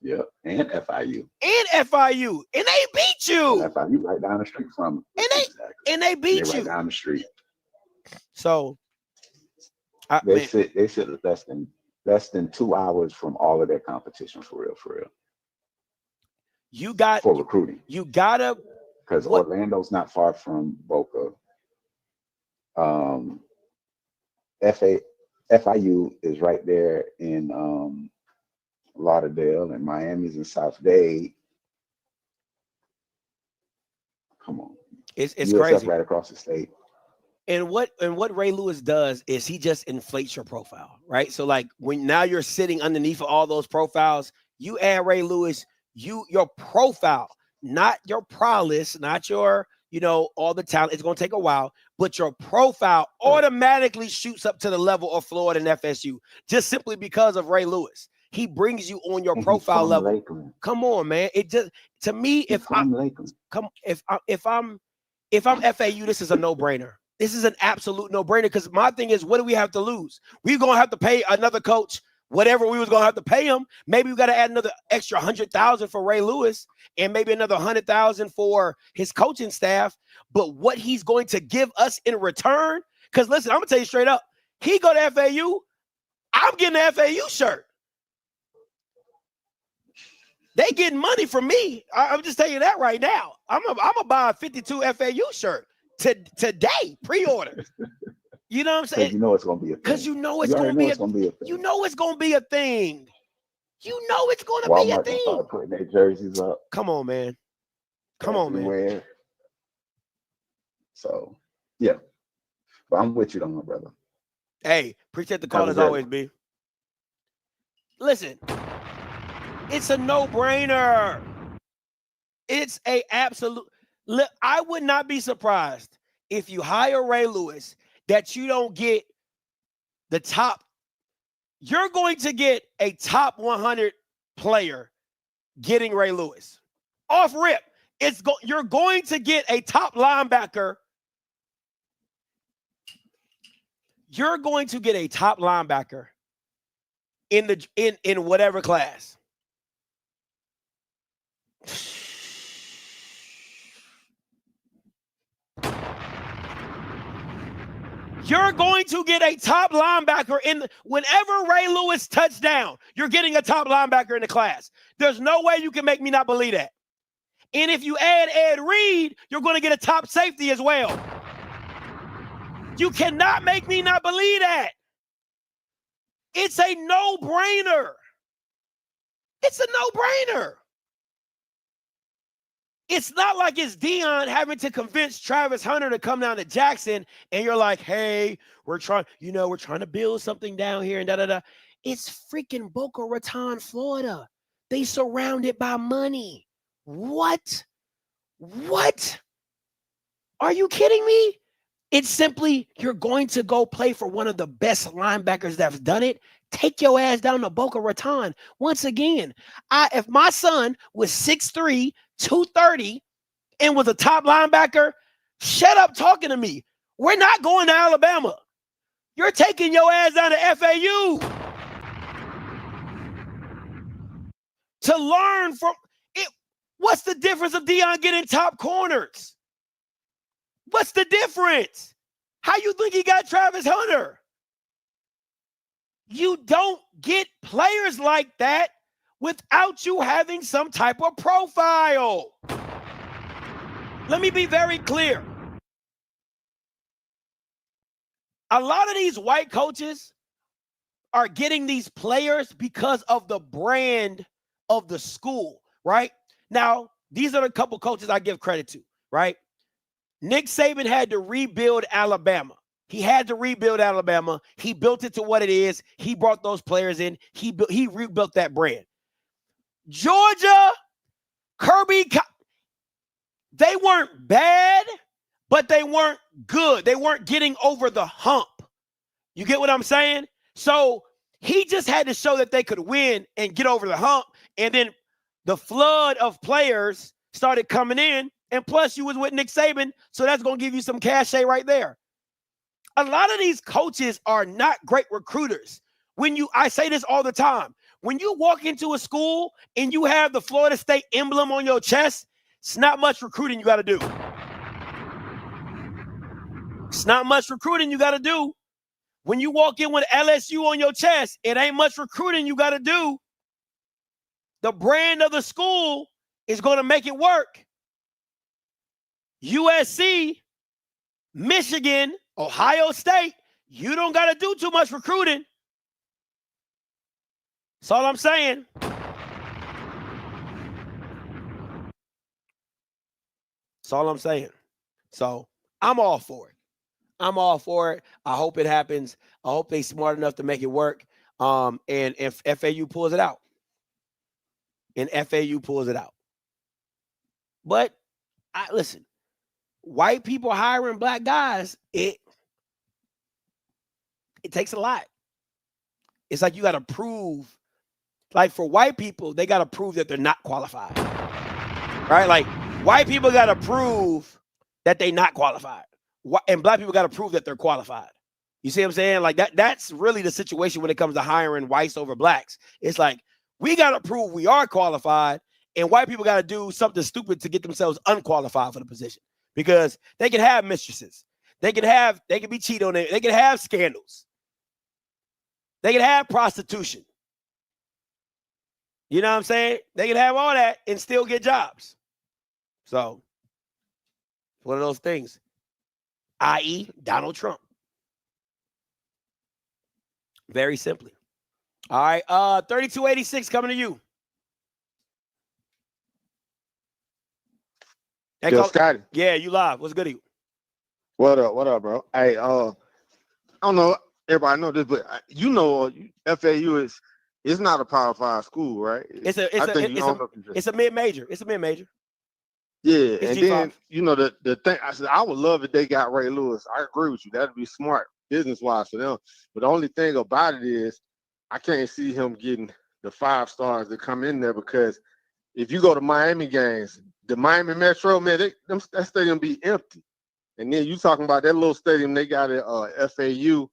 Yeah, and FIU. And FIU. And they beat you. And FIU right down the street from them. And they beat you. Right down the street. So they sit less than 2 hours from all of their competition for real. You got for recruiting. You gotta, because Orlando's not far from Boca. FIU is right there in Lauderdale, and Miami's in South Dade. Come on, it's USF crazy right across the state. And what Ray Lewis does is he just inflates your profile, right? So like when now you're sitting underneath all those profiles, you add Ray Lewis, your profile, not your prowess, not your, all the talent. It's going to take a while, but your profile automatically shoots up to the level of Florida and FSU just simply because of Ray Lewis. He brings you on your profile level. Lakeland. Come on, man. It just, to me, if I'm FAU, this is a no-brainer. This is an absolute no-brainer, because my thing is, what do we have to lose? We're going to have to pay another coach whatever we was going to have to pay him. Maybe we got to add another extra $100,000 for Ray Lewis and maybe another $100,000 for his coaching staff. But what he's going to give us in return, because listen, I'm going to tell you straight up, he go to FAU, I'm getting an FAU shirt. They getting money from me. I'm just telling you that right now. I'm gonna buy a 52 FAU shirt today, pre-order. You know what I'm saying? You know it's gonna be a thing. Because you know it's gonna be a thing. You know it's gonna be a thing. You know it's gonna be a thing. Start putting their jerseys up. Come on, man. Come on, man. So yeah, but I'm with you, though, my brother. Hey, appreciate the call as always, B. Listen. It's a no-brainer. It's a absolute. I would not be surprised if you hire Ray Lewis that you don't get the top. You're going to get a top 100 player getting Ray Lewis. Off rip. You're going to get a top linebacker. You're going to get a top linebacker in whatever class. You're going to get a top linebacker whenever Ray Lewis touchdown, you're getting a top linebacker in the class. There's no way you can make me not believe that. And if you add Ed Reed, you're going to get a top safety as well. You cannot make me not believe that. It's a no-brainer. It's a no-brainer. It's not like it's Deion having to convince Travis Hunter to come down to Jackson, and you're like, hey, we're trying to build something down here and da-da-da. It's freaking Boca Raton, Florida. They surrounded by money. What? Are you kidding me? It's simply, you're going to go play for one of the best linebackers that's done it. Take your ass down to Boca Raton. Once again, if my son was 6'3", 230, and was a top linebacker, shut up talking to me. We're not going to Alabama. You're taking your ass down to FAU to learn from it. What's the difference of Deion getting top corners? What's the difference? How you think he got Travis Hunter? You don't get players like that without you having some type of profile. Let me be very clear. A lot of these white coaches are getting these players because of the brand of the school, right? Now, these are the couple coaches I give credit to, right? Nick Saban had to rebuild Alabama. He had to rebuild Alabama. He built it to what it is. He brought those players in. He rebuilt that brand. Georgia, Kirby, they weren't bad, but they weren't good. They weren't getting over the hump. You get what I'm saying? So he just had to show that they could win and get over the hump. And then the flood of players started coming in. And plus, you was with Nick Saban, so that's going to give you some cachet right there. A lot of these coaches are not great recruiters. I say this all the time. When you walk into a school and you have the Florida State emblem on your chest, it's not much recruiting you got to do. It's not much recruiting you got to do. When you walk in with LSU on your chest, it ain't much recruiting you got to do. The brand of the school is going to make it work. USC, Michigan, Ohio State, you don't got to do too much recruiting. That's all I'm saying. That's all I'm saying. So I'm all for it. I'm all for it. I hope it happens. I hope they're smart enough to make it work. And if FAU pulls it out. But listen, white people hiring black guys, it takes a lot. It's like you got to prove, like for white people, they got to prove that they're not qualified. Right? Like white people got to prove that they're not qualified. And black people got to prove that they're qualified. You see what I'm saying? Like that's really the situation when it comes to hiring whites over blacks. It's like, we got to prove we are qualified, and white people got to do something stupid to get themselves unqualified for the position, because they can have mistresses. They can be cheated on. They can have scandals. They can have prostitution. You know what I'm saying? They can have all that and still get jobs. So, one of those things, i.e. Donald Trump. Very simply. All right, 3286 coming to you. Yo, Scotty. Yeah, you live. What's good to you? What up, bro? Hey, I don't know, everybody know this, but you know, FAU it's not a Power 5 school, right? It's a mid-major. It's a mid-major. Yeah, it's and G5. then you know the thing. I said I would love if they got Ray Lewis. I agree with you. That'd be smart business-wise for them. But the only thing about it is, I can't see him getting the 5 stars that come in there, because if you go to Miami games, the Miami Metro, man, that stadium be empty. And then you talking about that little stadium they got at FAU.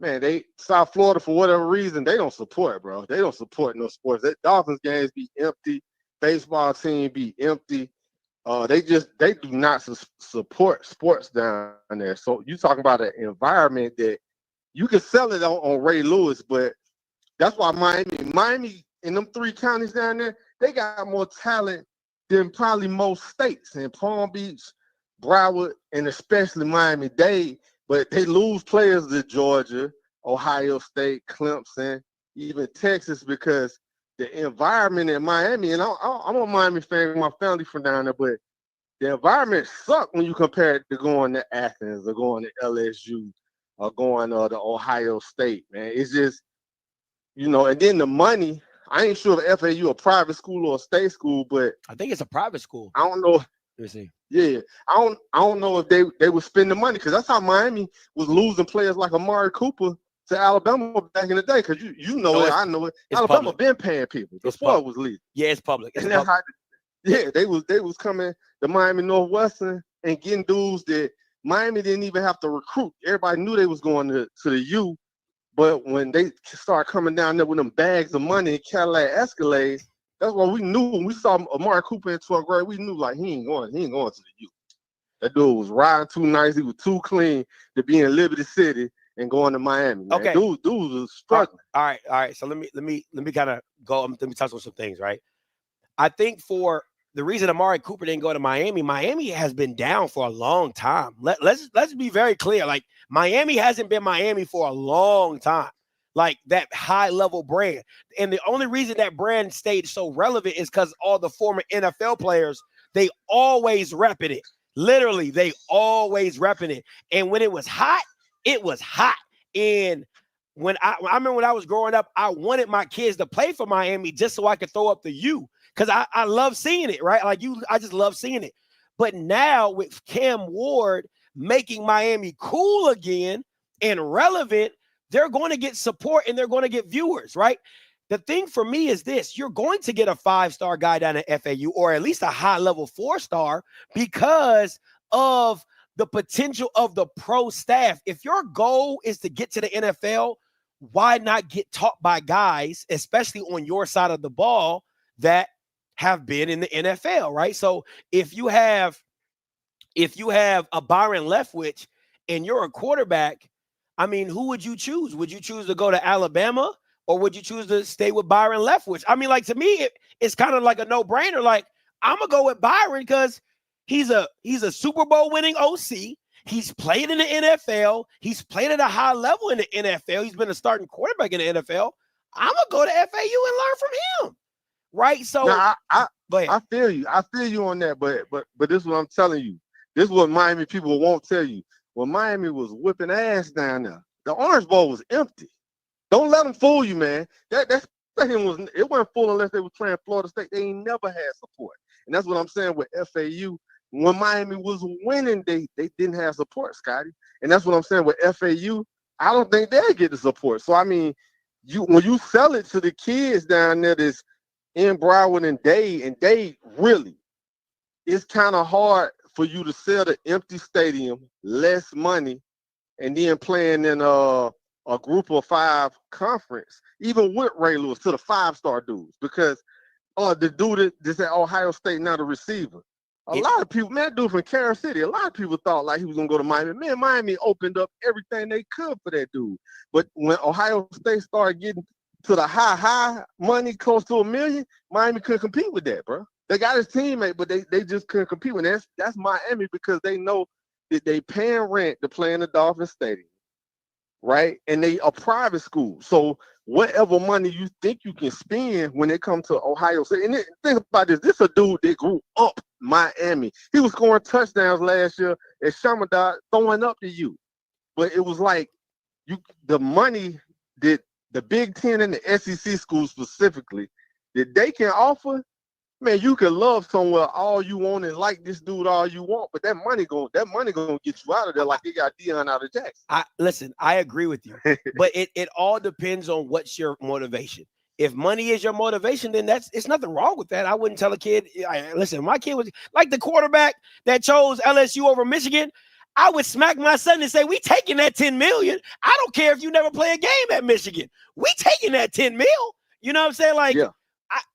Man, South Florida, for whatever reason, they don't support, bro. They don't support no sports. That Dolphins games be empty. Baseball team be empty. They do not support sports down there. So you talking about an environment that you can sell it on Ray Lewis, but that's why Miami in them 3 counties down there, they got more talent than probably most states. In Palm Beach, Broward, and especially Miami-Dade, but they lose players to Georgia, Ohio State, Clemson, even Texas, because the environment in Miami, and I'm a Miami fan, my family from down there, but the environment sucks when you compare it to going to Athens or going to LSU or going to Ohio State, man. It's just, and then the money, I ain't sure if FAU a private school or a state school, but I think it's a private school. I don't know. Let me see. Yeah, I don't know if they would spend the money, because that's how Miami was losing players like Amari Cooper to Alabama back in the day. Because you know it, I know it. Alabama public. Been paying people before it was legal. Yeah, it's public. And that's how. Yeah, they was coming to Miami Northwestern and getting dudes that Miami didn't even have to recruit. Everybody knew they was going to the U, but when they started coming down there with them bags of money and Cadillac Escalades, that's what we knew. When we saw Amari Cooper in 12th grade, we knew like he ain't going to the U. That dude was riding too nice. He was too clean to be in Liberty City and going to Miami. Man. Okay, dude was struggling. All right. So let me kind of go. Let me touch on some things. Right. I think for the reason Amari Cooper didn't go to Miami has been down for a long time. Let's be very clear. Like, Miami hasn't been Miami for a long time. Like, that high level brand. And the only reason that brand stayed so relevant is because all the former NFL players, they always repping it. Literally, they always repping it. And when it was hot, it was hot. And when I remember when I was growing up, I wanted my kids to play for Miami just so I could throw up the U. Because I love seeing it, right? I just love seeing it. But now with Cam Ward making Miami cool again and relevant, they're going to get support and they're going to get viewers, right? The thing for me is this: you're going to get a 5-star guy down at FAU, or at least a high-level 4-star, because of the potential of the pro staff. If your goal is to get to the NFL, why not get taught by guys, especially on your side of the ball, that have been in the NFL, right? So if you have a Byron Leftwich and you're a quarterback, I mean, who would you choose? Would you choose to go to Alabama, or would you choose to stay with Byron Leftwich? I mean, like, to me, it's kind of like a no-brainer. Like, I'm gonna go with Byron because he's a Super Bowl winning OC. He's played in the NFL. He's played at a high level in the NFL. He's been a starting quarterback in the NFL. I'm gonna go to FAU and learn from him. Right, so now, I feel you. I feel you on that, but this is what I'm telling you. This is what Miami people won't tell you. When Miami was whipping ass down there, the Orange Bowl was empty. Don't let them fool you, man. That stadium wasn't full unless they were playing Florida State. They ain't never had support, and that's what I'm saying with FAU. When Miami was winning, they didn't have support, Scotty, and that's what I'm saying with FAU. I don't think they get the support. So I mean, when you sell it to the kids down there, this in Broward and Dade really, it's kind of hard for you to sell the empty stadium, less money, and then playing in a group of 5 conference, even with Ray Lewis, to the 5-star dudes, because the dude that's at Ohio State, now the receiver. A lot of people, man, that dude from Kansas City, a lot of people thought like he was going to go to Miami. Man, Miami opened up everything they could for that dude. But when Ohio State started getting to the high money, close to $1 million, Miami couldn't compete with that, bro. They got his teammate, but they just couldn't compete with that. That's Miami, because they know that they paying rent to play in the Dolphin Stadium, right? And they a private school. So whatever money you think you can spend when it comes to Ohio State, and think about this: this a dude that grew up Miami. He was scoring touchdowns last year at Shamadot, throwing up to you. But it was like the money that the Big Ten and the SEC schools specifically, that they can offer, man, you can love somewhere all you want and like this dude all you want, but that money gonna get you out of there like they got Deion out of Jackson. Listen, I agree with you, but it all depends on what's your motivation. if money is your motivation, then it's nothing wrong with that. I wouldn't tell a kid, listen, my kid was like the quarterback that chose LSU over Michigan. I would smack my son and say, we taking that 10 million. I don't care if you never play a game at Michigan. We taking that 10 mil. You know what I'm saying? Like, yeah.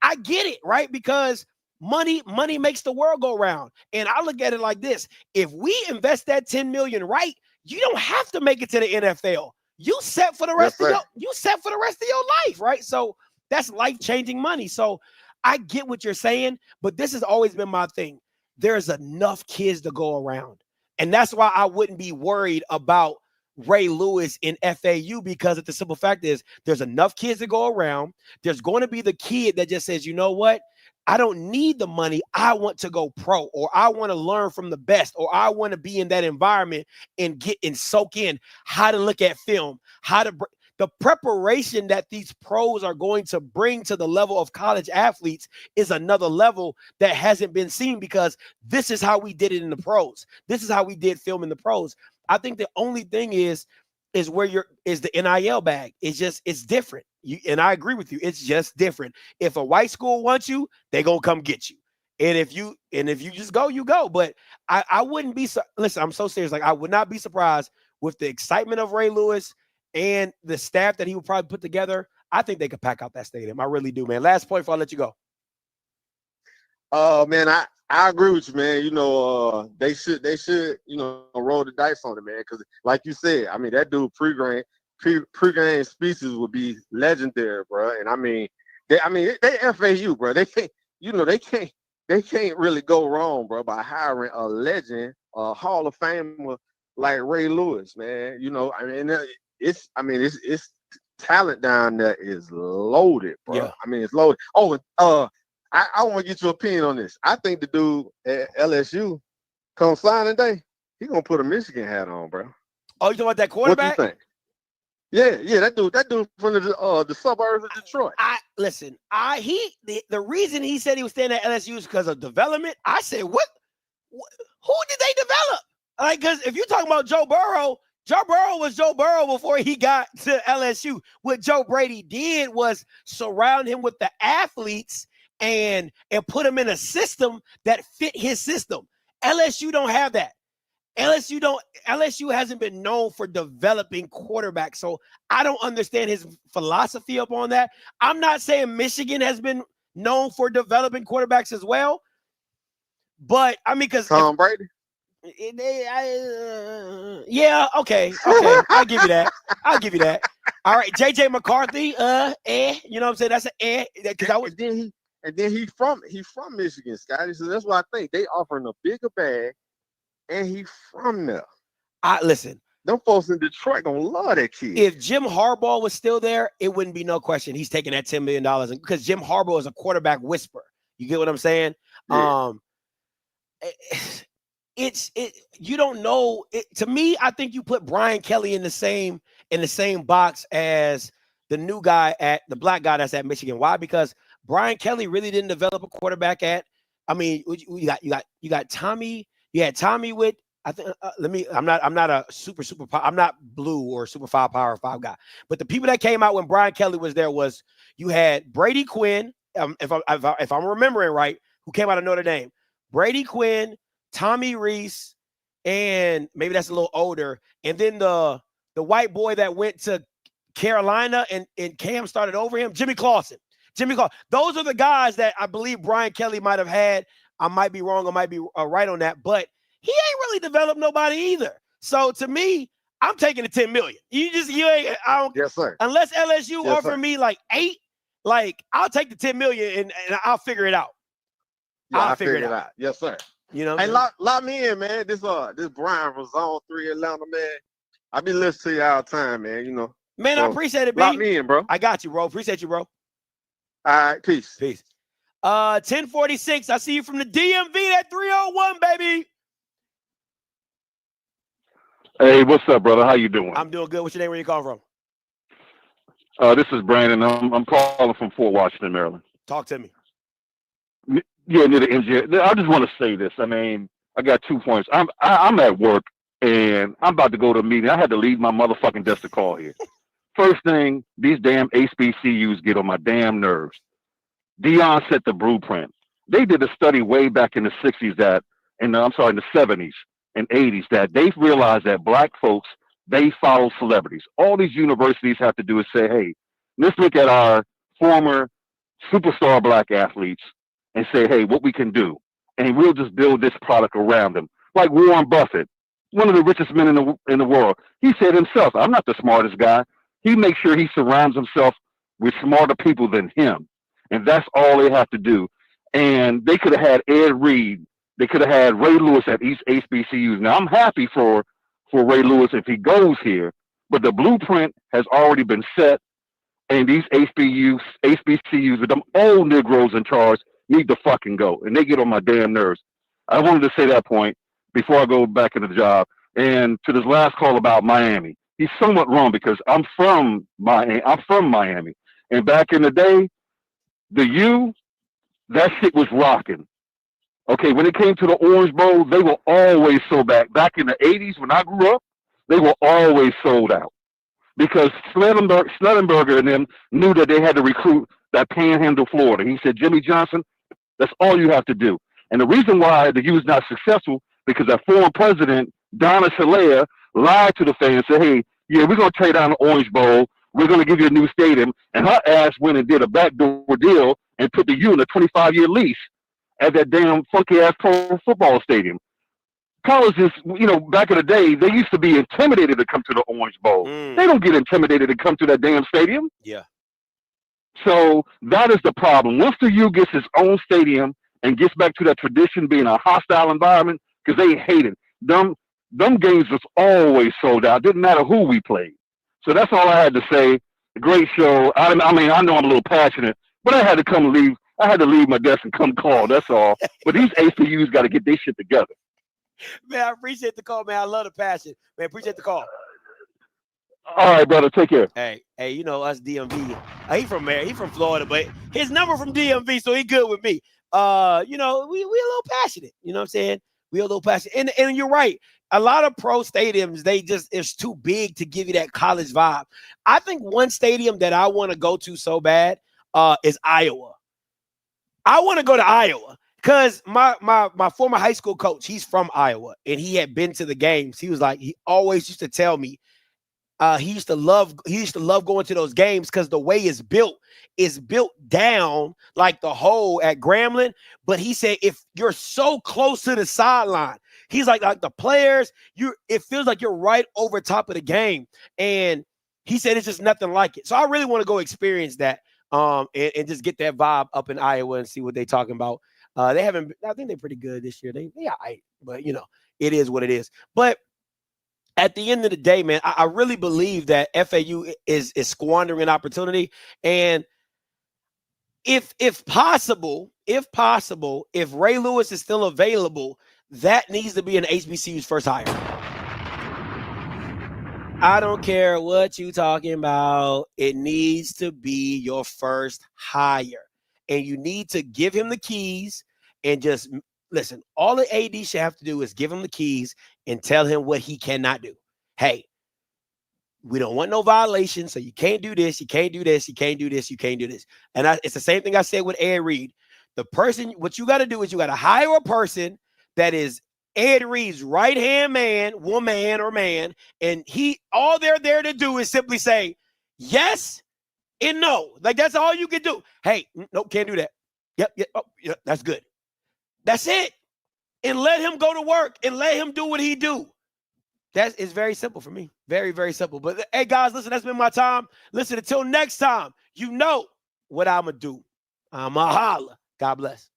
I get it, right? Because money makes the world go round. And I look at it like this. If we invest that 10 million right, you don't have to make it to the NFL. You set for the rest of your life, right? So that's life-changing money. So I get what you're saying, but this has always been my thing. There's enough kids to go around. And that's why I wouldn't be worried about Ray Lewis in FAU, because the simple fact is there's enough kids to go around. There's going to be the kid that just says, you know what? I don't need the money. I want to go pro, or I want to learn from the best, or I want to be in that environment and get and soak in how to look at film, how to the preparation that these pros are going to bring to the level of college athletes is another level that hasn't been seen, because this is how we did it in the pros. This is how we did film in the pros. I think the only thing is where is the NIL bag. It's different. And I agree with you. It's just different. If a white school wants you, they're going to come get you. And if you just go, you go. But I wouldn't be, listen, I'm so serious. Like, I would not be surprised with the excitement of Ray Lewis and the staff that he would probably put together. I think they could pack out that stadium. I really do, man. Last point before I let you go. Man, I agree with you, man. You know, they should, roll the dice on it, man. Because like you said, I mean, that dude pre-game speeches would be legendary, bro. And I mean, they FAU, bro. They can't really go wrong, bro, by hiring a legend, a Hall of Famer like Ray Lewis, man. You know, I mean, it's talent down there is loaded, bro. Yeah. I mean, it's loaded. Oh, I want to get your opinion on this. I think the dude at LSU, come signing day, he gonna put a Michigan hat on, bro. Oh, you talking about that quarterback? What you think? Yeah, that dude from the suburbs of Detroit. The reason he said he was staying at LSU is because of development. I said, what? Who did they develop? Like, because if you're talking about Joe Burrow was Joe Burrow before he got to LSU. What Joe Brady did was surround him with the athletes and put him in a system that fit his system. LSU don't have that. LSU hasn't been known for developing quarterbacks, so I don't understand his philosophy upon that. I'm not saying Michigan has been known for developing quarterbacks as well, but I mean, because Tom Brady. Yeah, okay, I'll give you that. All right, JJ McCarthy, you know what I'm saying? That's an because then he from Michigan, Scotty. So that's why I think they offering a bigger bag. And he from there. Listen, them folks in Detroit gonna love that kid. If Jim Harbaugh was still there, it wouldn't be no question. He's taking that $10 million, because Jim Harbaugh is a quarterback whisperer. You get what I'm saying? Yeah. You don't know. To me, I think you put Brian Kelly in the same box as the new guy the black guy that's at Michigan. Why? Because Brian Kelly really didn't develop a quarterback at. I mean, you got Tommy. You had Tommy with, I think, I'm not a super, I'm not blue or super power 5 guy. But the people that came out when Brian Kelly was there was, you had Brady Quinn, if I'm remembering right, who came out of Notre Dame. Brady Quinn, Tommy Reese, and maybe that's a little older. And then the white boy that went to Carolina and Cam started over him, Jimmy Clausen. Those are the guys that I believe Brian Kelly might have had. I might be wrong. I might be right on that, but he ain't really developed nobody either. So to me, I'm taking the 10 million. You ain't. I don't. Yes, sir. Unless LSU offer me like 8, like I'll take the 10 million and I'll figure it out. Yeah, I'll figure it out. Yes, sir. You know. Hey, lock me in, man. This Brian from Zone 3 Atlanta, man. I be listening to you all the time, man. You know. Man, so, I appreciate it, B. Lock me in, bro. I got you, bro. Appreciate you, bro. All right, peace. 1046. I see you from the DMV. That 301, baby. Hey, what's up, brother? How you doing? I'm doing good. What's your name? Where you calling from? This is Brandon. I'm calling from Fort Washington, Maryland. Talk to me. Yeah, near the MGM. I just want to say this. I mean, I got 2 points. I'm at work and I'm about to go to a meeting. I had to leave my motherfucking desk to call here. First thing, these damn HBCUs get on my damn nerves. Dion set the blueprint. They did a study way back in the 60s in the 70s and 80s that they realized that black folks, they follow celebrities. All these universities have to do is say, hey, let's look at our former superstar black athletes and say, hey, what we can do. And we'll just build this product around them. Like Warren Buffett, one of the richest men in the world. He said himself, I'm not the smartest guy. He makes sure he surrounds himself with smarter people than him. And that's all they have to do. And they could have had Ed Reed. They could have had Ray Lewis at East HBCUs. Now, I'm happy for Ray Lewis if he goes here, but the blueprint has already been set. And these HBCUs with them old Negroes in charge need to fucking go. And they get on my damn nerves. I wanted to say that point before I go back into the job. And to this last call about Miami, he's somewhat wrong because I'm from Miami. And back in the day, the U, that shit was rocking. Okay, when it came to the Orange Bowl, they were always sold out. Back in the 80s when I grew up, they were always sold out. Because Schnellenberger and them knew that they had to recruit that Panhandle, Florida. He said, Jimmy Johnson, that's all you have to do. And the reason why the U is not successful, because that former president, Donna Shalea, lied to the fans and said, hey, yeah, we're going to tear down the Orange Bowl. We're going to give you a new stadium. And her ass went and did a backdoor deal and put the U in a 25-year lease at that damn funky-ass pro football stadium. Colleges, back in the day, they used to be intimidated to come to the Orange Bowl. They don't get intimidated to come to that damn stadium. Yeah. So that is the problem. Once the U gets its own stadium and gets back to that tradition being a hostile environment, because they hate it. Them games was always sold out. Didn't matter who we played. So that's all I had to say. A great show. I know I'm a little passionate, but I had to leave my desk and come call. That's all. But these HBCUs got to get their shit together. Man, I appreciate the call, man. I love the passion. Man, appreciate the call. All right, brother. Take care. Hey, us DMV. He from Florida, but his number from DMV, so he good with me. We a little passionate. You know what I'm saying? We a little passionate. And you're right. A lot of pro stadiums, it's too big to give you that college vibe. I think one stadium that I want to go to so bad is Iowa. I want to go to Iowa. Because my former high school coach, he's from Iowa, and he had been to the games. He was like, he always used to tell me he used to love going to those games because the way it's built down like the hole at Grambling. But he said if you're so close to the sideline, he's like the players, it feels like you're right over top of the game. And he said it's just nothing like it. So I really want to go experience that and just get that vibe up in Iowa and see what they're talking about. I think they're pretty good this year. But it is what it is. But at the end of the day, man, I really believe that FAU is squandering an opportunity. And if possible, if Ray Lewis is still available, that needs to be an HBCU's first hire. I don't care what you talking about. It needs to be your first hire. And you need to give him the keys and just listen. All the AD should have to do is give him the keys and tell him what he cannot do. Hey, we don't want no violation, so you can't do this, you can't do this, you can't do this, you can't do this. And it's the same thing I said with Ed Reed. The person, what you got to do is you got to hire a person that is Ed Reed's right-hand man, woman or man, and all they're there to do is simply say yes and no. Like, that's all you can do. Hey, nope, can't do that. Yep, oh, yeah, that's good. That's it. And let him go to work and let him do what he do. That is very simple for me. Very, very simple. But, hey, guys, listen, that's been my time. Listen, until next time, you know what I'm going to do. I'm going to holler. God bless.